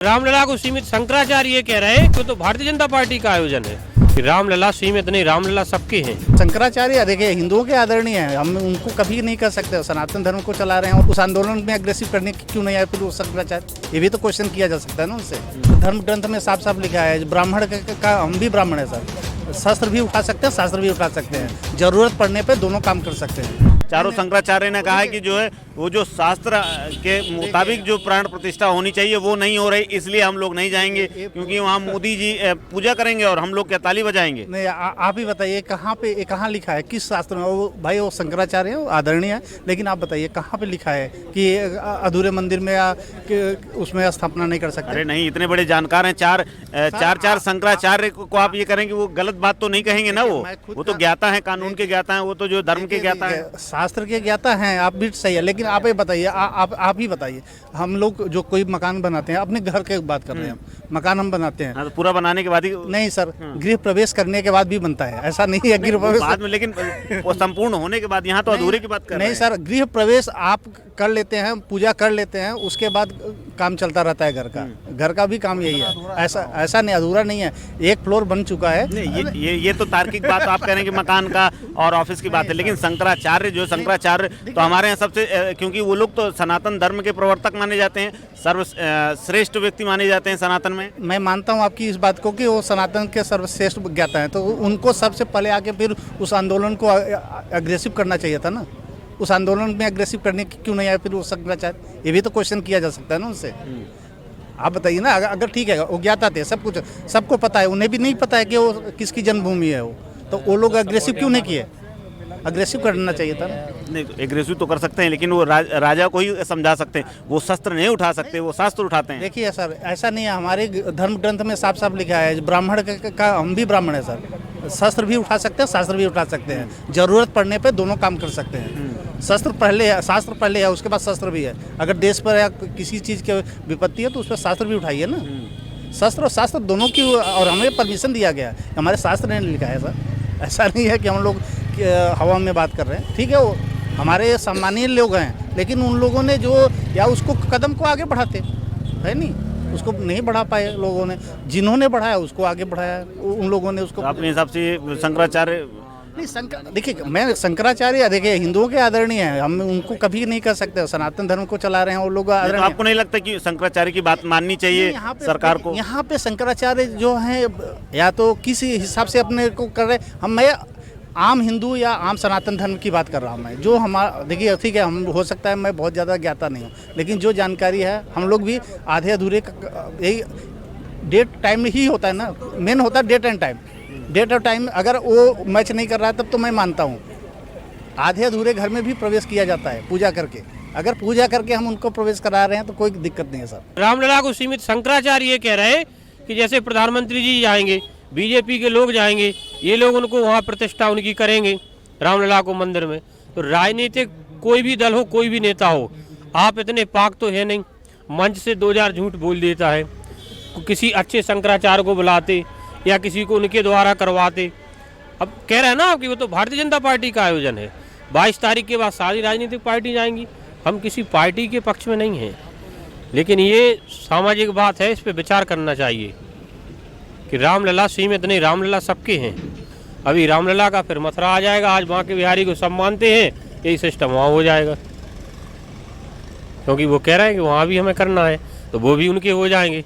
रामलला को सीमित शंकराचार्य ये कह रहे हैं कि तो भारतीय जनता पार्टी का आयोजन है कि रामलला सीमित नहीं, रामलला सबके हैं। शंकराचार्य देखिए हिंदुओं के आदरणीय हैं, हम उनको कभी नहीं कर सकते। सनातन धर्म को चला रहे हैं और उस आंदोलन में अग्रेसिव करने की क्यों नहीं आए फिर वो शंकराचार्य, ये भी तो क्वेश्चन किया जा सकता है ना उनसे। धर्म ग्रंथ में साफ साफ लिखा है ब्राह्मण का, हम भी ब्राह्मण है सर, शस्त्र भी उठा सकते हैं, शास्त्र भी उठा सकते हैं, जरूरत पड़ने पर दोनों काम कर सकते हैं। चारों शंकराचार्य ने कहा है कि जो है वो जो शास्त्र के मुताबिक जो प्राण प्रतिष्ठा होनी चाहिए वो नहीं हो रही, इसलिए हम लोग नहीं जाएंगे क्योंकि वहाँ मोदी जी पूजा करेंगे और हम लोग क्या ताली बजाएंगे। नहीं आप ही बताइए कहाँ पे, कहाँ लिखा है, किस शास्त्र में? वो भाई वो शंकराचार्य है, आदरणीय है, लेकिन आप बताइए कहाँ पे लिखा है कि अधूरे मंदिर में या उसमें स्थापना नहीं कर सकते? अरे नहीं, इतने बड़े जानकार हैं, चार शंकराचार्य को आप ये करेंगे वो गलत बात तो नहीं कहेंगे ना। वो तो ज्ञाता है, कानून के ज्ञाता है, वो तो जो धर्म के ज्ञाता है, शास्त्र के ज्ञाता हैं। आप भी सही है, लेकिन आप ये बताइए, आप ही बताइए, हम लोग जो कोई मकान बनाते हैं, अपने घर की बात कर रहे हैं, मकान हम बनाते हैं तो पूरा बनाने के बाद ही नहीं सर, गृह प्रवेश करने के बाद भी बनता है, ऐसा नहीं है गृह प्रवेश बाद में, लेकिन वो संपूर्ण होने के बाद, यहाँ तो अधूरे की बात कर रहे हैं। नहीं सर, गृह प्रवेश आप कर लेते हैं, पूजा कर लेते हैं, उसके बाद काम चलता रहता है घर का भी काम यही है, ऐसा नहीं, अधूरा नहीं है। एक फ्लोर बन चुका है। ये तो तार्किक बात आप कह रहे हैं कि मकान का और ऑफिस की बात है, लेकिन शंकराचार्य तो हमारे यहाँ सबसे, क्योंकि वो लोग तो सनातन धर्म के प्रवर्तक माने जाते हैं, सर्वश्रेष्ठ व्यक्ति माने जाते हैं सनातन में। मैं मानता हूँ आपकी इस बात को कि वो सनातन के सर्वश्रेष्ठ ज्ञाता हैं, तो उनको सबसे पहले आके फिर उस आंदोलन को अग्रेसिव करना चाहिए था ना। उस आंदोलन में अग्रेसिव करने की क्यों नहीं आए फिर वो शंकराचार्य, ये भी तो क्वेश्चन किया जा सकता है ना उनसे। आप बताइए ना, अगर ठीक है वो ज्ञाता थे, सब कुछ सबको पता है, उन्हें भी नहीं पता है कि वो किसकी जन्मभूमि है वो, तो वो लोग अग्रेसिव क्यों नहीं किए? अग्रेसिव करना चाहिए था ना। नहीं, एग्रेसिव तो कर सकते हैं, लेकिन वो राजा को ही समझा सकते हैं, वो शस्त्र नहीं उठा सकते, वो शास्त्र उठाते हैं। देखिए सर, ऐसा नहीं है, हमारे धर्म ग्रंथ में साफ साफ लिखा है ब्राह्मण का, हम भी ब्राह्मण है सर, शस्त्र भी उठा सकते हैं, शास्त्र भी उठा सकते हैं, जरूरत पड़ने पे दोनों काम कर सकते हैं। शस्त्र पहले है, शास्त्र पहले है, उसके बाद शस्त्र भी है। अगर देश पर या किसी चीज़ की विपत्ति है तो उस पर शास्त्र भी उठाइए ना। शस्त्र और शास्त्र दोनों की, और हमें परमिशन दिया गया है, हमारे शास्त्र ने लिखा है सर, ऐसा नहीं है कि हम लोग हवा में बात कर रहे हैं। ठीक है, वो हमारे सम्मानीय लोग हैं, लेकिन उन लोगों ने जो या उसको कदम को आगे बढ़ाते है नहीं, उसको नहीं बढ़ा पाए लोगों ने, जिन्होंने बढ़ाया उसको आगे बढ़ाया उन लोगों ने उसको। अपने हिसाब से शंकराचार्य नहीं, देखिए मैं शंकराचार्य देखिए हिंदुओं के आदरणीय हैं, हम उनको कभी नहीं कर सकते। सनातन धर्म को चला रहे हैं वो लोग तो आदरणीय। आपको नहीं लगता कि शंकराचार्य की बात माननी चाहिए सरकार को? यहाँ पे शंकराचार्य जो हैं या तो किस हिसाब से अपने को कर रहे हैं, मैं आम हिंदू या आम सनातन धर्म की बात कर रहा हूँ मैं, जो हमारा देखिए ठीक है, हम हो सकता है मैं बहुत ज़्यादा ज्ञाता नहीं हूँ, लेकिन जो जानकारी है हम लोग भी आधे अधूरे, यही डेट टाइम ही होता है ना, मेन होता है डेट एंड टाइम। डेट और टाइम अगर वो मैच नहीं कर रहा है तब तो मैं मानता हूँ आधे अधूरे घर में भी प्रवेश किया जाता है पूजा करके। अगर पूजा करके हम उनको प्रवेश करा रहे हैं तो कोई दिक्कत नहीं है सर। रामलला को सीमित शंकराचार्य ये कह रहे हैं कि जैसे प्रधानमंत्री जी जाएंगे, बीजेपी के लोग जाएंगे, ये लोग उनको वहाँ प्रतिष्ठा उनकी करेंगे रामलला को मंदिर में। तो राजनीतिक कोई भी दल हो, कोई भी नेता हो, आप इतने पाक तो है नहीं, मंच से 2000 झूठ बोल देता है, किसी अच्छे शंकराचार्य को बुलाते या किसी को उनके द्वारा करवाते। अब कह रहे हैं ना कि वो तो भारतीय जनता पार्टी का आयोजन है, 22 तारीख के बाद सारी राजनीतिक पार्टी जाएंगी। हम किसी पार्टी के पक्ष में नहीं हैं, लेकिन ये सामाजिक बात है, इस पर विचार करना चाहिए कि रामलला सीमित नहीं, रामलला सबके हैं। अभी रामलला का फिर मथुरा आ जाएगा, आज बांके बिहारी को सब मानते हैं, यही सिस्टम वहाँ हो जाएगा, क्योंकि वो कह रहे हैं कि वहाँ भी हमें करना है, तो वो भी उनके हो जाएंगे।